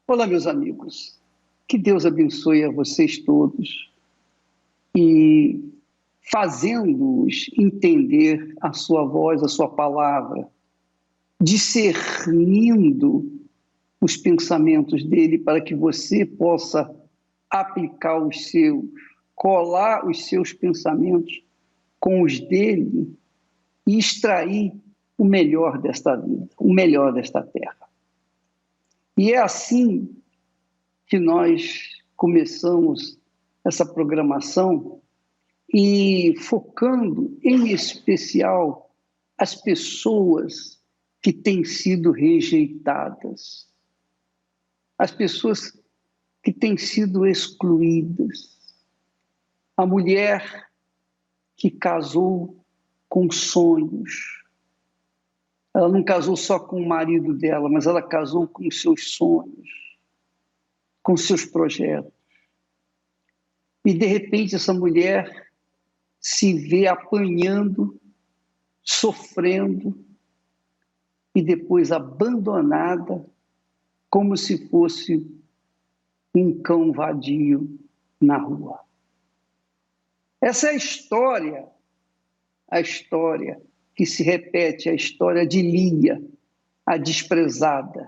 Olá, meus amigos. Que Deus abençoe a vocês todos e fazendo-os entender a sua voz, a sua palavra, discernindo os pensamentos dele para que você possa aplicar os seus, colar os seus pensamentos com os dele e extrair o melhor desta vida, o melhor desta terra. E é assim que nós começamos essa programação e focando em especial as pessoas que têm sido rejeitadas, as pessoas que têm sido excluídas, a mulher que casou com sonhos. Ela não casou só com o marido dela, mas ela casou com os seus sonhos, com seus projetos. E, de repente, essa mulher se vê apanhando, sofrendo e depois abandonada, como se fosse um cão vadio na rua. Essa é a história que se repete, a história de Lia, a desprezada,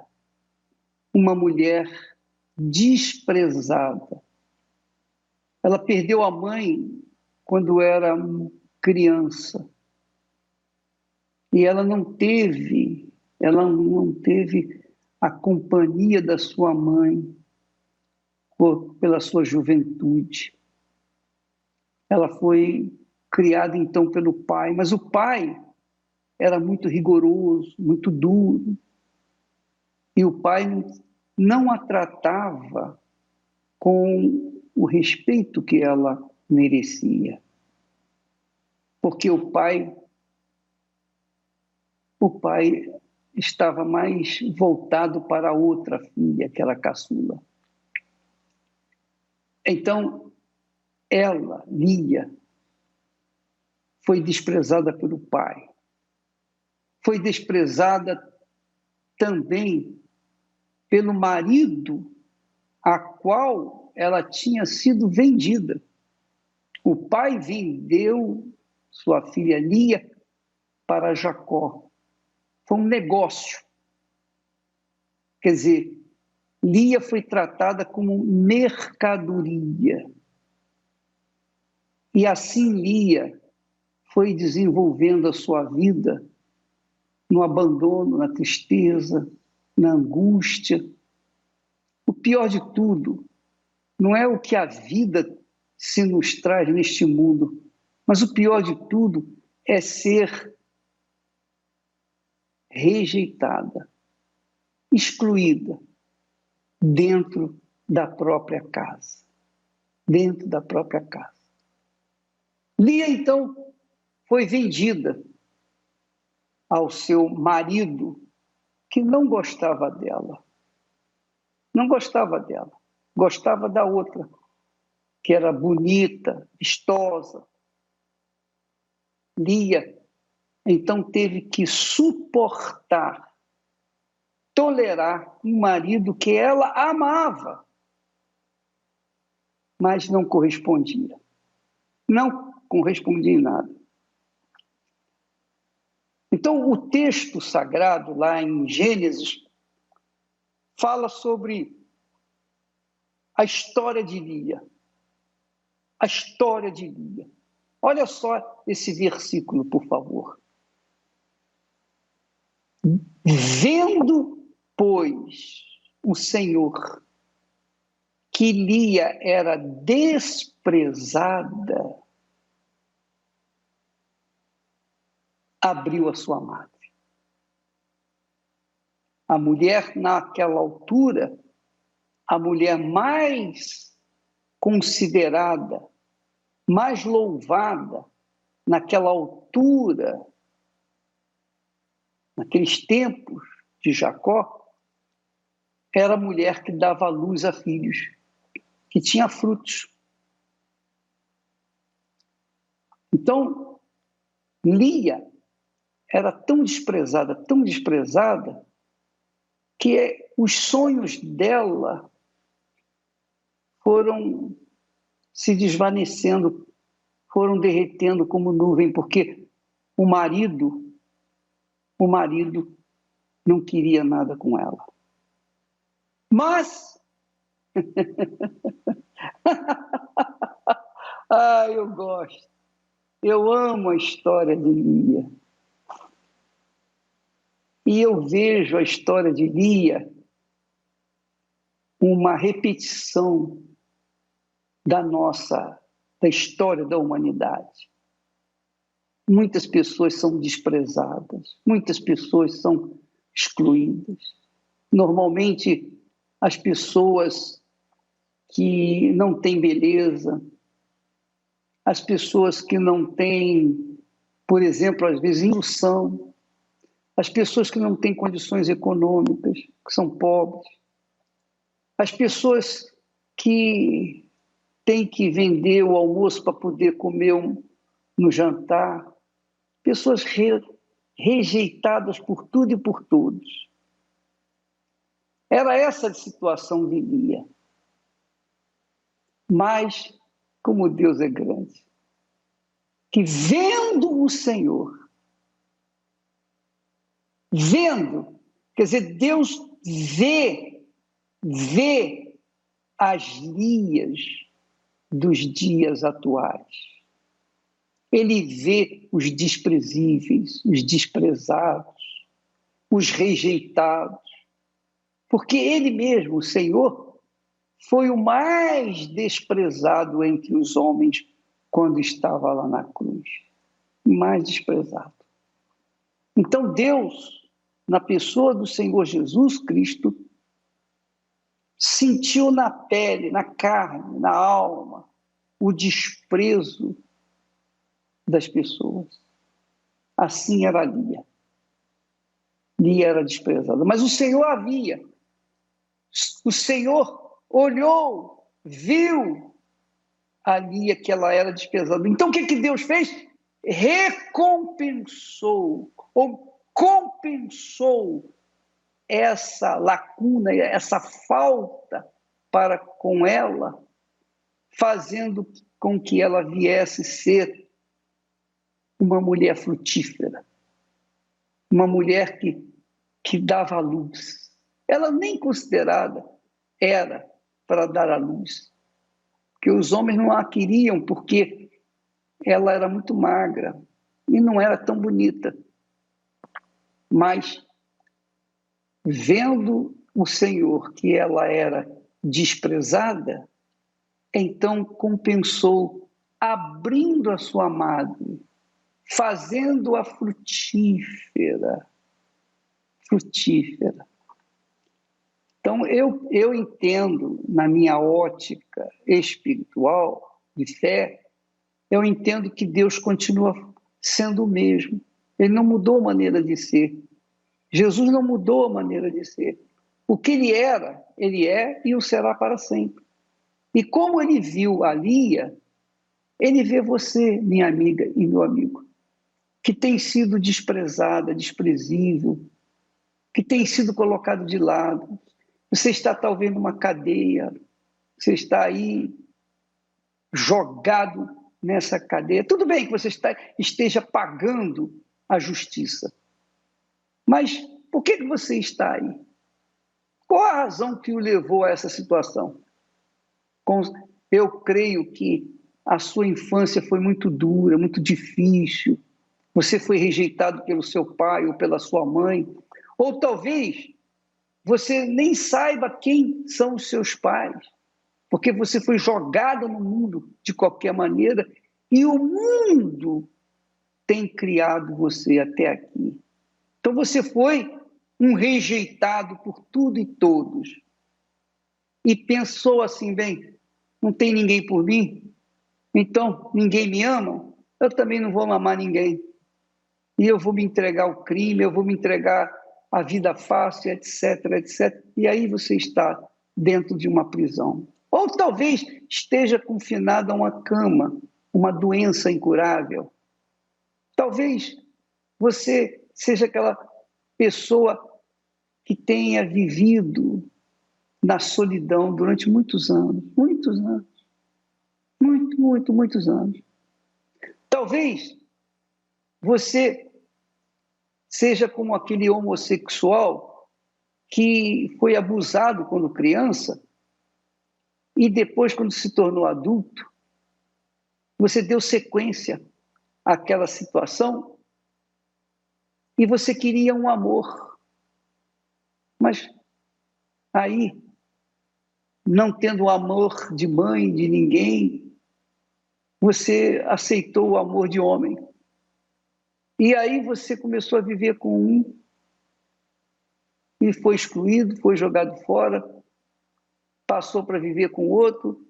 uma mulher desprezada. Ela perdeu a mãe quando era criança e ela não teve a companhia da sua mãe pela sua juventude. Ela foi criada então pelo pai, mas o pai era muito rigoroso, muito duro, e o pai não a tratava com o respeito que ela merecia. Porque o pai estava mais voltado para a outra filha, que era a caçula. Então, ela, Lia, foi desprezada pelo pai. Foi desprezada também pelo marido a qual ela tinha sido vendida. O pai vendeu sua filha Lia para Jacó. Foi um negócio. Quer dizer, Lia foi tratada como mercadoria. E assim Lia foi desenvolvendo a sua vida no abandono, na tristeza, na angústia. O pior de tudo não é o que a vida se nos traz neste mundo, mas o pior de tudo é ser rejeitada, excluída dentro da própria casa. Dentro da própria casa. Lia, então, foi vendida ao seu marido, que não gostava dela. Não gostava dela. Gostava da outra, que era bonita, vistosa. Lia, então, teve que suportar, tolerar um marido que ela amava, mas não correspondia. Não correspondia em nada. Então, o texto sagrado, lá em Gênesis, fala sobre a história de Lia. A história de Lia. Olha só esse versículo, por favor. Vendo, pois, o Senhor que Lia era desprezada, abriu a sua madre. A mulher, naquela altura, a mulher mais considerada, mais louvada, naquela altura, naqueles tempos de Jacó, era a mulher que dava à luz a filhos, que tinha frutos. Então, Lia era tão desprezada, que os sonhos dela foram se desvanecendo, foram derretendo como nuvem, porque o marido não queria nada com ela. Mas, eu gosto, eu amo a história de Lia. E eu vejo a história de Lia uma repetição da história da humanidade. Muitas pessoas são desprezadas, muitas pessoas são excluídas. Normalmente, as pessoas que não têm beleza, as pessoas que não têm, por exemplo, às vezes, instrução, as pessoas que não têm condições econômicas, que são pobres, as pessoas que têm que vender o almoço para poder comer no jantar, pessoas rejeitadas por tudo e por todos. Era essa a situação de Lia. Mas, como Deus é grande, que vendo o Senhor, quer dizer, Deus vê as Lias dos dias atuais. Ele vê os desprezíveis, os desprezados, os rejeitados, porque ele mesmo, o Senhor, foi o mais desprezado entre os homens quando estava lá na cruz. Mais desprezado. Então Deus, na pessoa do Senhor Jesus Cristo, sentiu na pele, na carne, na alma, o desprezo das pessoas. Assim era Lia. Lia era desprezada. Mas o Senhor a via. O Senhor olhou, viu a Lia que ela era desprezada. Então o que Deus fez? Recompensou, ou compensou essa lacuna, essa falta para com ela, fazendo com que ela viesse ser uma mulher frutífera, uma mulher que dava luz. Ela nem considerada era para dar a luz, porque os homens não a queriam porque ela era muito magra e não era tão bonita. Mas, vendo o Senhor que ela era desprezada, então compensou, abrindo a sua madre, fazendo-a frutífera. Frutífera. Então, eu entendo, na minha ótica espiritual, de fé, eu entendo que Deus continua sendo o mesmo. Ele não mudou a maneira de ser. Jesus não mudou a maneira de ser. O que ele era, ele é e o será para sempre. E como ele viu a Lia, ele vê você, minha amiga e meu amigo, que tem sido desprezada, desprezível, que tem sido colocado de lado. Você está talvez numa cadeia, você está aí jogado nessa cadeia. Tudo bem que você esteja pagando a justiça, mas por que você está aí? Qual a razão que o levou a essa situação? Eu creio que a sua infância foi muito dura, muito difícil. Você foi rejeitado pelo seu pai ou pela sua mãe, ou talvez você nem saiba quem são os seus pais, porque você foi jogado no mundo de qualquer maneira e o mundo tem criado você até aqui. Então você foi um rejeitado por tudo e todos e pensou assim, bem, não tem ninguém por mim, então ninguém me ama, eu também não vou amar ninguém. E eu vou me entregar ao crime, eu vou me entregar à vida fácil, etc, etc. E aí você está dentro de uma prisão. Ou talvez esteja confinado a uma cama, uma doença incurável. Talvez você seja aquela pessoa que tenha vivido na solidão durante muitos anos, muitos anos. Talvez você seja como aquele homossexual que foi abusado quando criança e depois, quando se tornou adulto, você deu sequência àquela situação e você queria um amor. Mas aí, não tendo o amor de mãe, de ninguém, você aceitou o amor de homem. E aí você começou a viver com um e foi excluído, foi jogado fora, passou para viver com outro.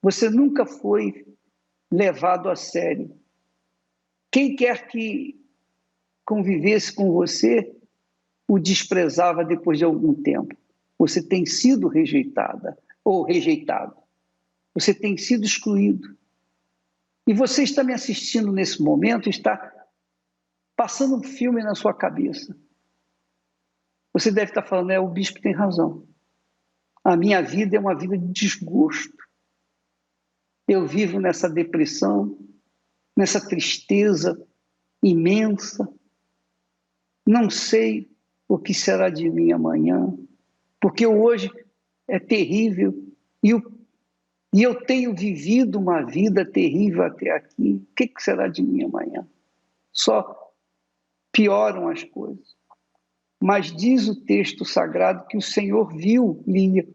Você nunca foi levado a sério. Quem quer que convivesse com você o desprezava depois de algum tempo. Você tem sido rejeitada ou rejeitado. Você tem sido excluído. E você está me assistindo nesse momento, está passando um filme na sua cabeça. Você deve estar falando, o bispo tem razão. A minha vida é uma vida de desgosto. Eu vivo nessa depressão, nessa tristeza imensa. Não sei o que será de mim amanhã, porque hoje é terrível e eu tenho vivido uma vida terrível até aqui. O que será de mim amanhã? Só pioram as coisas. Mas diz o texto sagrado que o Senhor viu Lia.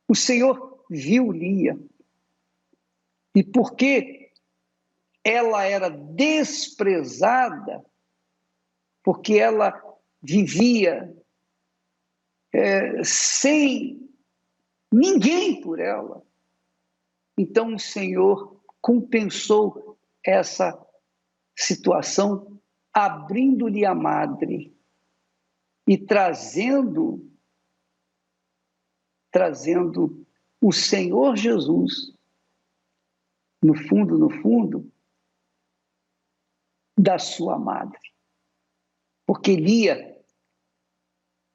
O Senhor viu Lia. E porque ela era desprezada, porque ela vivia sem ninguém por ela, então o Senhor compensou essa situação, abrindo-lhe a madre e trazendo o Senhor Jesus, no fundo, da sua madre. Porque Lia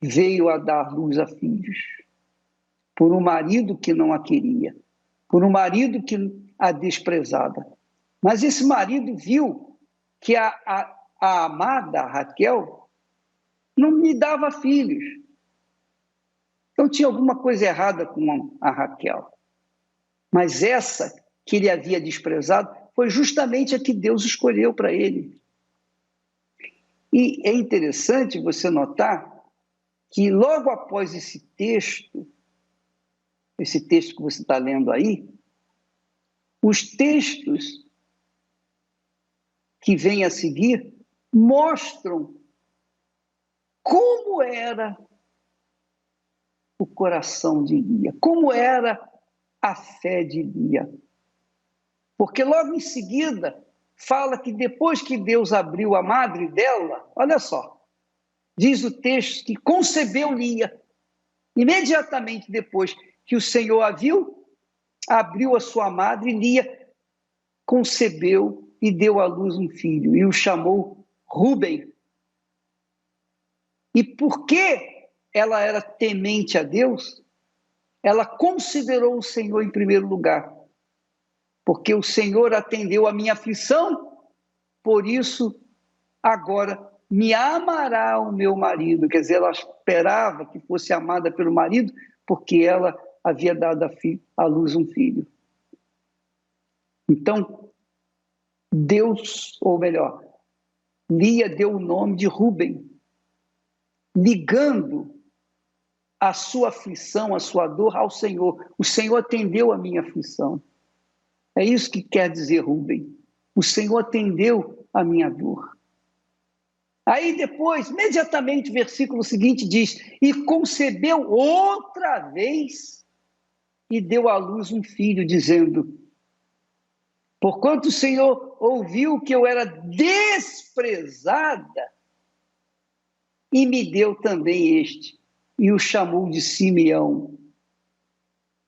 veio a dar luz a filhos, por um marido que não a queria, por um marido que a desprezava. Mas esse marido viu que a amada, a Raquel, não me dava filhos. Então tinha alguma coisa errada com a Raquel. Mas essa que ele havia desprezado foi justamente a que Deus escolheu para ele. E é interessante você notar que logo após esse texto que você está lendo aí, os textos que vêm a seguir mostram como era o coração de Lia, como era a fé de Lia. Porque logo em seguida fala que depois que Deus abriu a madre dela, olha só, diz o texto que concebeu Lia. Imediatamente depois que o Senhor a viu, abriu a sua madre, Lia concebeu e deu à luz um filho, e o chamou Rúben. E porque ela era temente a Deus, ela considerou o Senhor em primeiro lugar. Porque o Senhor atendeu a minha aflição, por isso agora me amará o meu marido. Quer dizer, ela esperava que fosse amada pelo marido, porque ela havia dado à luz um filho. Então, Deus, ou melhor, Lia deu o nome de Rúben, ligando a sua aflição, a sua dor ao Senhor. O Senhor atendeu a minha aflição. É isso que quer dizer Rúben. O Senhor atendeu a minha dor. Aí depois, imediatamente, o versículo seguinte diz: e concebeu outra vez e deu à luz um filho, dizendo: porquanto o Senhor ouviu que eu era desprezada, e me deu também este, e o chamou de Simeão.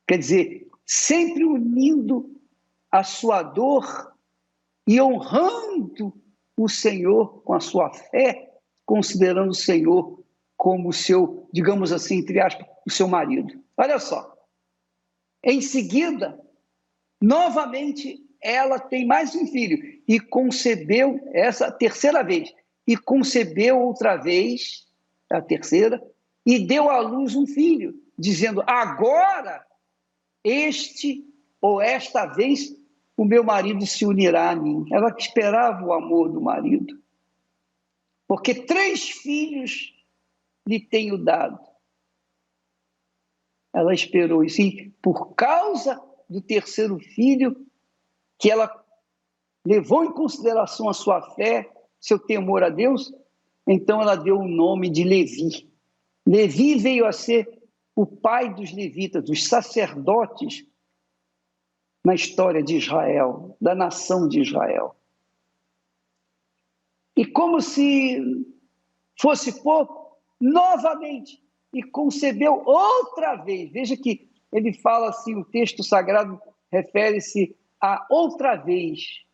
Quer dizer, sempre unindo a sua dor e honrando o Senhor com a sua fé, considerando o Senhor como o seu, digamos assim, entre aspas, o seu marido. Olha só. Em seguida, novamente, ela tem mais um filho e concebeu, essa terceira vez, e concebeu outra vez, a terceira, e deu à luz um filho, dizendo, agora este ou esta vez o meu marido se unirá a mim. Ela esperava o amor do marido, porque 3 filhos lhe tenho dado. Ela esperou isso, e por causa do terceiro filho, que ela levou em consideração a sua fé, seu temor a Deus, então ela deu o nome de Levi. Levi veio a ser o pai dos levitas, dos sacerdotes na história de Israel, da nação de Israel. E como se fosse pouco, novamente, e concebeu outra vez. Veja que ele fala assim, o texto sagrado refere-se a outra vez,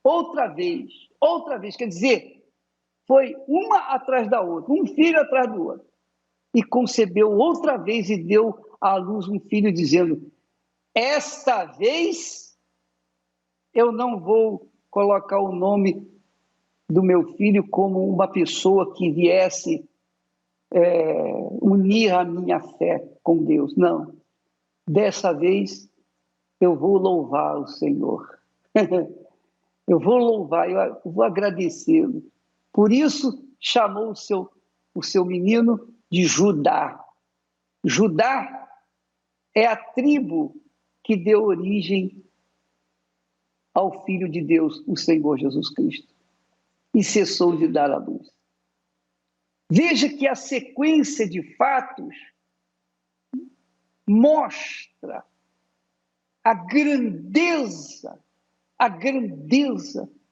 outra vez, outra vez. Quer dizer, foi uma atrás da outra, um filho atrás do outro. E concebeu outra vez e deu à luz um filho, dizendo, esta vez eu não vou colocar o nome do meu filho como uma pessoa que viesse unir a minha fé com Deus. Não. Dessa vez eu vou louvar o Senhor. Eu vou louvar, eu vou agradecê-lo. Por isso chamou o seu menino de Judá. Judá é a tribo que deu origem ao Filho de Deus, o Senhor Jesus Cristo, e cessou de dar à luz. Veja que a sequência de fatos mostra a grandeza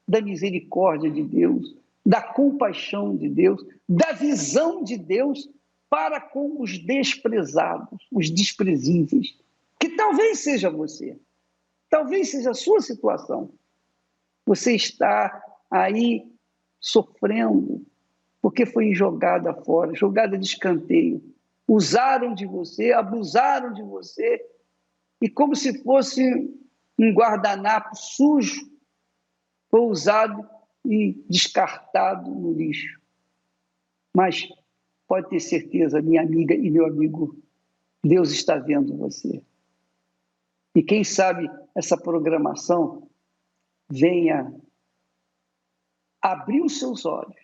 da misericórdia de Deus, da compaixão de Deus, da visão de Deus para com os desprezados, os desprezíveis, que talvez seja você, talvez seja a sua situação. Você está aí sofrendo porque foi jogada fora, jogada de escanteio. Usaram de você, abusaram de você, e como se fosse um guardanapo sujo, foi usado e descartado no lixo. Mas pode ter certeza, minha amiga e meu amigo, Deus está vendo você. E quem sabe essa programação venha abrir os seus olhos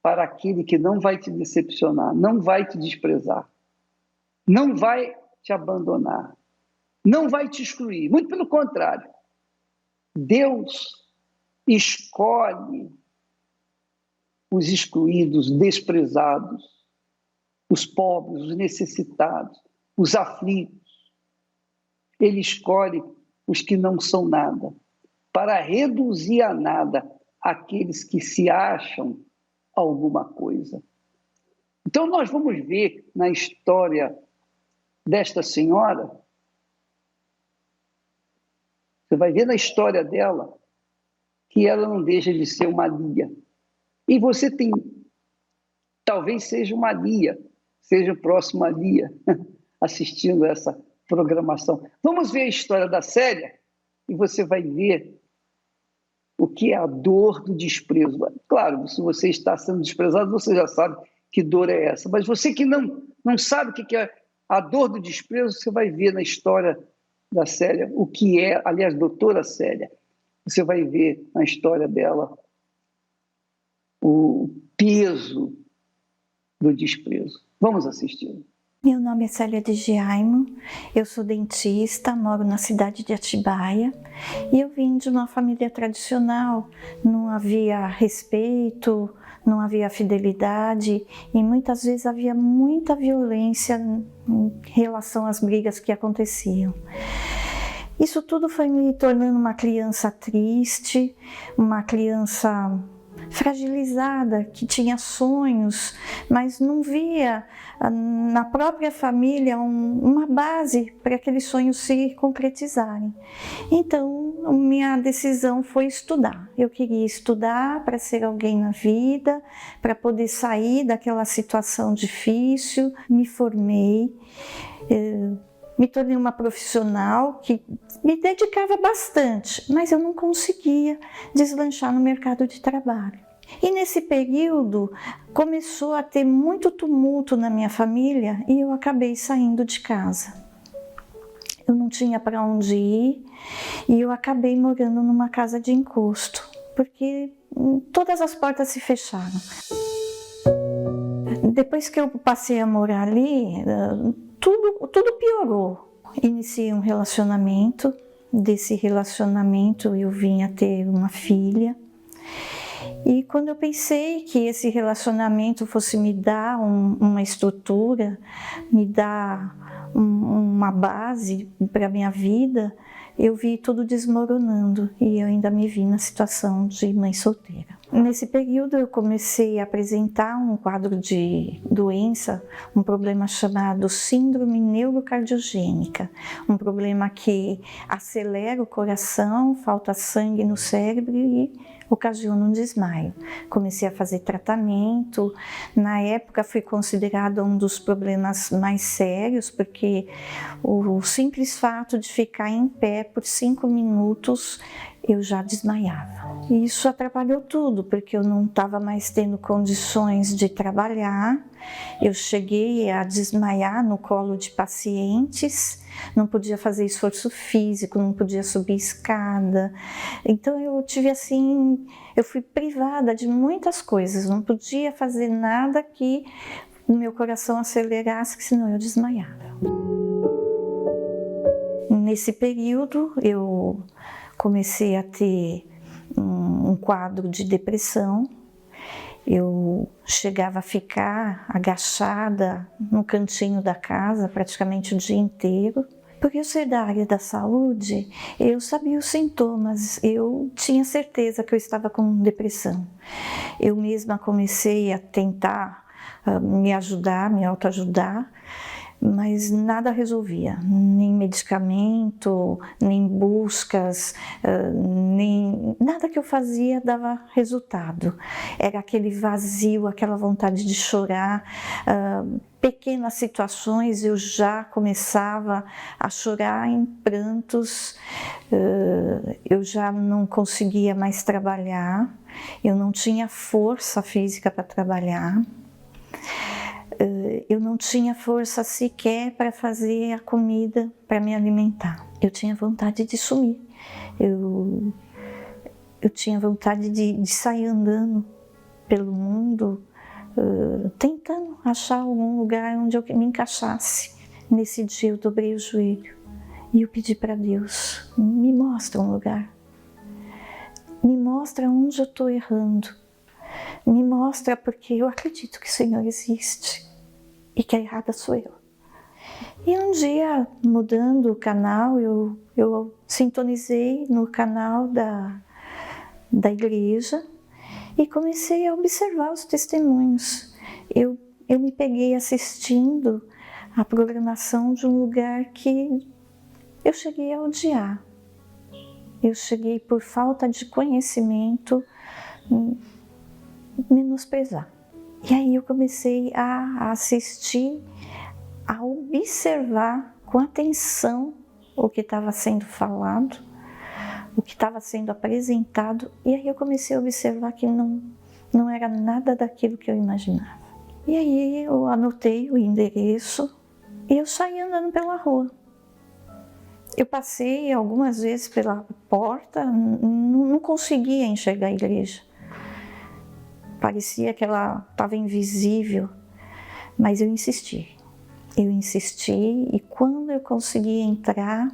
para aquele que não vai te decepcionar, não vai te desprezar, não vai te abandonar, não vai te excluir. Muito pelo contrário, Deus escolhe os excluídos, os desprezados, os pobres, os necessitados, os aflitos. Ele escolhe os que não são nada, para reduzir a nada aqueles que se acham alguma coisa. Então nós vamos ver na história desta senhora, você vai ver na história dela, que ela não deixa de ser uma Lia. E você tem, talvez seja uma Lia, seja o próximo a Lia, assistindo essa programação. Vamos ver a história da Célia e você vai ver o que é a dor do desprezo. Claro, se você está sendo desprezado, você já sabe que dor é essa. Mas você que não sabe o que é a dor do desprezo, você vai ver na história da Célia o que é, aliás, doutora Célia, você vai ver na história dela o peso do desprezo. Vamos assistir. Meu nome é Célia de Giaimo, eu sou dentista, moro na cidade de Atibaia e eu vim de uma família tradicional, não havia respeito, não havia fidelidade e muitas vezes havia muita violência em relação às brigas que aconteciam. Isso tudo foi me tornando uma criança triste, uma criança fragilizada, que tinha sonhos, mas não via na própria família uma base para aqueles sonhos se concretizarem. Então, minha decisão foi estudar. Eu queria estudar para ser alguém na vida, para poder sair daquela situação difícil. Me formei, me tornei uma profissional que me dedicava bastante, mas eu não conseguia deslanchar no mercado de trabalho. E nesse período começou a ter muito tumulto na minha família e eu acabei saindo de casa. Eu não tinha para onde ir e eu acabei morando numa casa de encosto, porque todas as portas se fecharam. Depois que eu passei a morar ali, tudo piorou. Iniciei um relacionamento, desse relacionamento eu vim a ter uma filha. E quando eu pensei que esse relacionamento fosse me dar uma estrutura, me dar uma base para a minha vida, eu vi tudo desmoronando e eu ainda me vi na situação de mãe solteira. Nesse período eu comecei a apresentar um quadro de doença, um problema chamado síndrome neurocardiogênica, um problema que acelera o coração, falta sangue no cérebro e ocasiona um desmaio. Comecei a fazer tratamento, na época foi considerado um dos problemas mais sérios, porque o simples fato de ficar em pé por 5 minutos eu já desmaiava. E isso atrapalhou tudo, porque eu não estava mais tendo condições de trabalhar, eu cheguei a desmaiar no colo de pacientes, não podia fazer esforço físico, não podia subir escada. Então eu tive assim, eu fui privada de muitas coisas, não podia fazer nada que o meu coração acelerasse, senão eu desmaiava. Nesse período eu comecei a ter um quadro de depressão. Eu chegava a ficar agachada no cantinho da casa praticamente o dia inteiro. Por eu ser da área da saúde, eu sabia os sintomas, eu tinha certeza que eu estava com depressão. Eu mesma comecei a tentar me ajudar, me autoajudar, mas nada resolvia, nem medicamento, nem buscas, nem nada que eu fazia dava resultado. Era aquele vazio, aquela vontade de chorar. Pequenas situações eu já começava a chorar em prantos, eu já não conseguia mais trabalhar, eu não tinha força física para trabalhar. Eu não tinha força sequer para fazer a comida, para me alimentar. Eu tinha vontade de sumir. Eu tinha vontade de sair andando pelo mundo, tentando achar algum lugar onde eu me encaixasse. Nesse dia eu dobrei o joelho e eu pedi para Deus, me mostra um lugar. Me mostra onde eu estou errando. Me mostra, porque eu acredito que o Senhor existe e que a errada sou eu. E um dia, mudando o canal, eu sintonizei no canal da igreja e comecei a observar os testemunhos. Eu me peguei assistindo a programação de um lugar que eu cheguei a odiar. Eu cheguei, por falta de conhecimento, menosprezar. E aí eu comecei a assistir, a observar com atenção o que estava sendo falado, o que estava sendo apresentado, e aí eu comecei a observar que não era nada daquilo que eu imaginava. E aí eu anotei o endereço e eu saí andando pela rua. Eu passei algumas vezes pela porta, não conseguia enxergar a igreja. Parecia que ela estava invisível, mas eu insisti. Eu insisti e quando eu consegui entrar,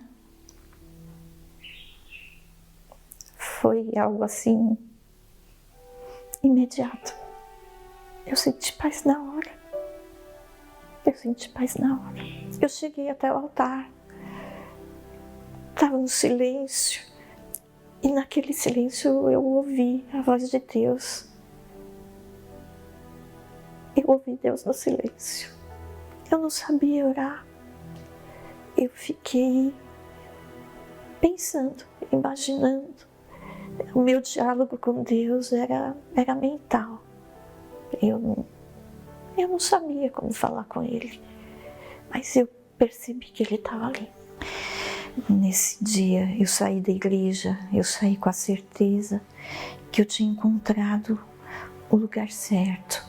foi algo assim, imediato. Eu senti paz na hora. Eu senti paz na hora. Eu cheguei até o altar. Estava um silêncio. E naquele silêncio eu ouvi a voz de Deus eu ouvi Deus no silêncio. Eu não sabia orar. Eu fiquei pensando, imaginando. O meu diálogo com Deus era mental. Eu não sabia como falar com Ele, mas eu percebi que Ele estava ali. Nesse dia eu saí da igreja, eu saí com a certeza que eu tinha encontrado o lugar certo,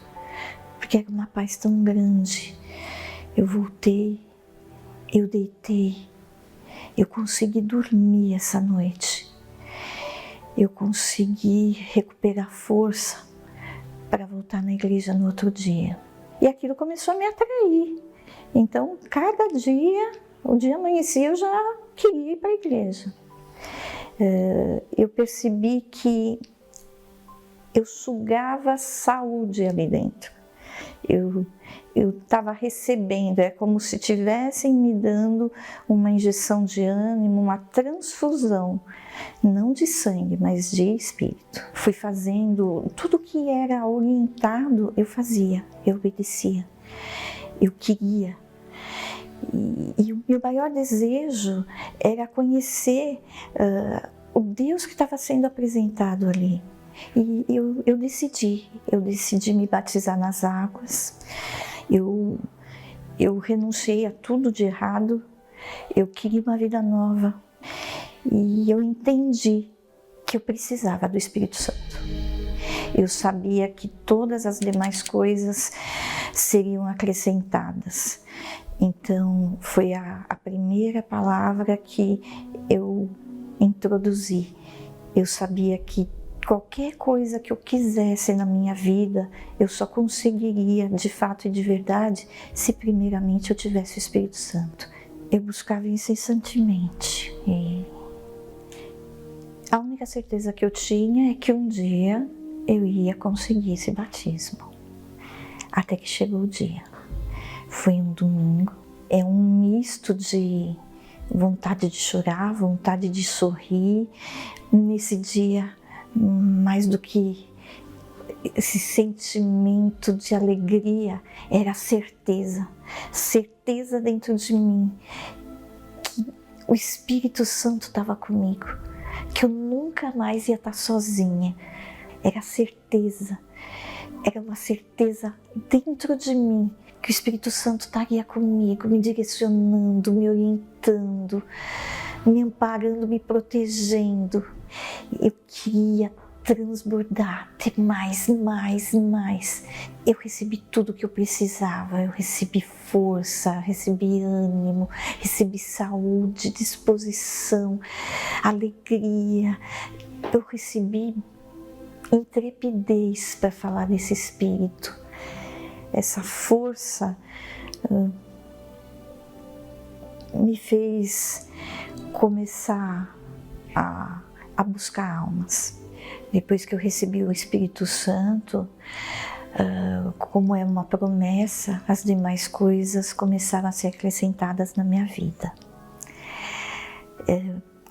porque era uma paz tão grande. Eu voltei, eu deitei, eu consegui dormir essa noite, eu consegui recuperar força para voltar na igreja no outro dia. E aquilo começou a me atrair. Então, cada dia, o dia amanhecia, eu já queria ir para a igreja. Eu percebi que eu sugava saúde ali dentro. Eu estava recebendo, é como se estivessem me dando uma injeção de ânimo, uma transfusão, não de sangue, mas de espírito. Fui fazendo tudo que era orientado, eu fazia, eu obedecia, eu queria. E o meu maior desejo era conhecer o Deus que estava sendo apresentado ali. E eu decidi me batizar nas águas. Eu renunciei a tudo de errado. Eu queria uma vida nova. E eu entendi que eu precisava do Espírito Santo. Eu sabia que todas as demais coisas seriam acrescentadas. Então, foi a primeira palavra que eu introduzi. Eu sabia que qualquer coisa que eu quisesse na minha vida, eu só conseguiria, de fato e de verdade, se primeiramente eu tivesse o Espírito Santo. Eu buscava incessantemente. E a única certeza que eu tinha é que um dia eu ia conseguir esse batismo. Até que chegou o dia. Foi um domingo, é um misto de vontade de chorar, vontade de sorrir. Nesse dia, mais do que esse sentimento de alegria, era a certeza dentro de mim que o Espírito Santo estava comigo, que eu nunca mais ia estar sozinha. Era certeza, era uma certeza dentro de mim que o Espírito Santo estaria comigo, me direcionando, me orientando, me amparando, me protegendo. Eu queria transbordar, ter mais. Eu recebi tudo o que eu precisava, eu recebi força, recebi ânimo, recebi saúde, disposição, alegria. Eu recebi intrepidez para falar desse Espírito. Essa força me fez começar a buscar almas. Depois que eu recebi o Espírito Santo, como é uma promessa, as demais coisas começaram a ser acrescentadas na minha vida.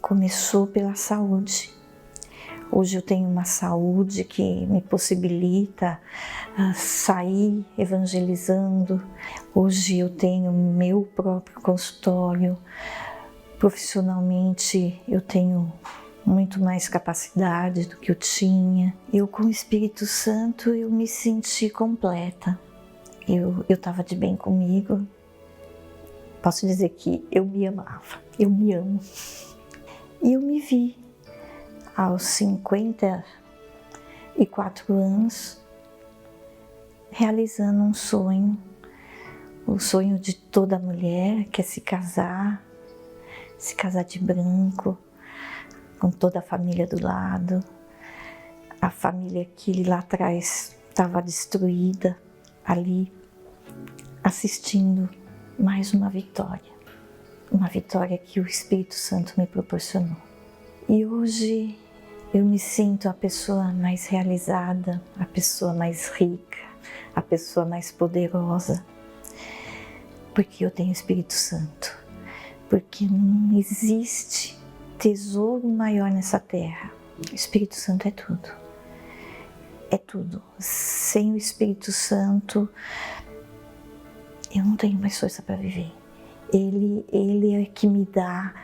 Começou pela saúde. Hoje eu tenho uma saúde que me possibilita sair evangelizando. Hoje eu tenho meu próprio consultório. Profissionalmente eu tenho muito mais capacidade do que eu tinha. Eu, com o Espírito Santo, eu me senti completa. Eu estava de bem comigo. Posso dizer que eu me amava. Eu me amo. E eu me vi aos 54 anos, realizando um sonho, o sonho de toda mulher, que é se casar de branco, com toda a família do lado, a família que lá atrás estava destruída, ali, assistindo mais uma vitória que o Espírito Santo me proporcionou. E hoje eu me sinto a pessoa mais realizada, a pessoa mais rica, a pessoa mais poderosa, porque eu tenho o Espírito Santo, porque não existe tesouro maior nessa terra. O Espírito Santo é tudo. é tudo. Sem o Espírito Santo, eu não tenho mais força para viver. Ele é que me dá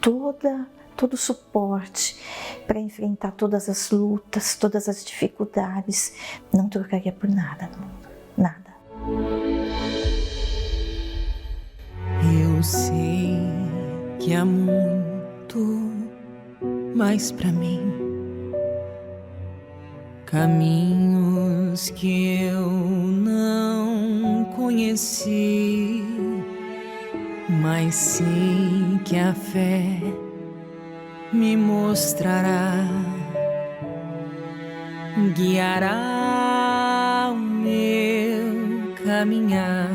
todo o suporte para enfrentar todas as lutas, todas as dificuldades. Não trocaria por nada no mundo, nada. Eu sei que há muito mais para mim, caminhos que eu não conheci, mas sei que a fé me mostrará, guiará o meu caminhar.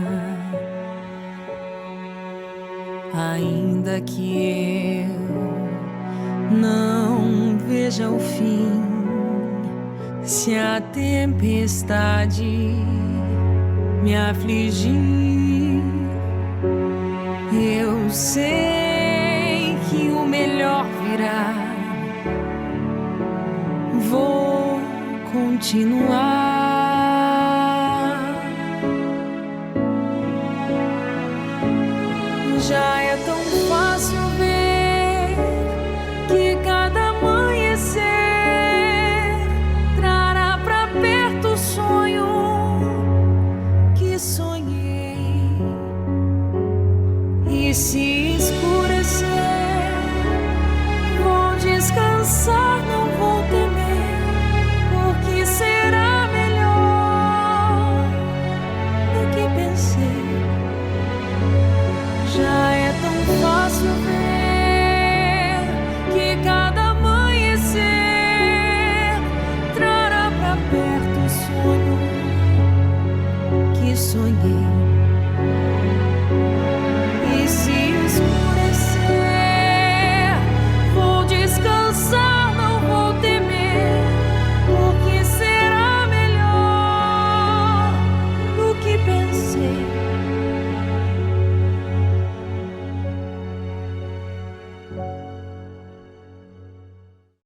Ainda que eu não veja o fim, se a tempestade me afligir, eu sei que o melhor virá. Vou continuar. Já é tão fácil ver que cada amanhecer trará pra perto o sonho que sonhei. E se escurecer,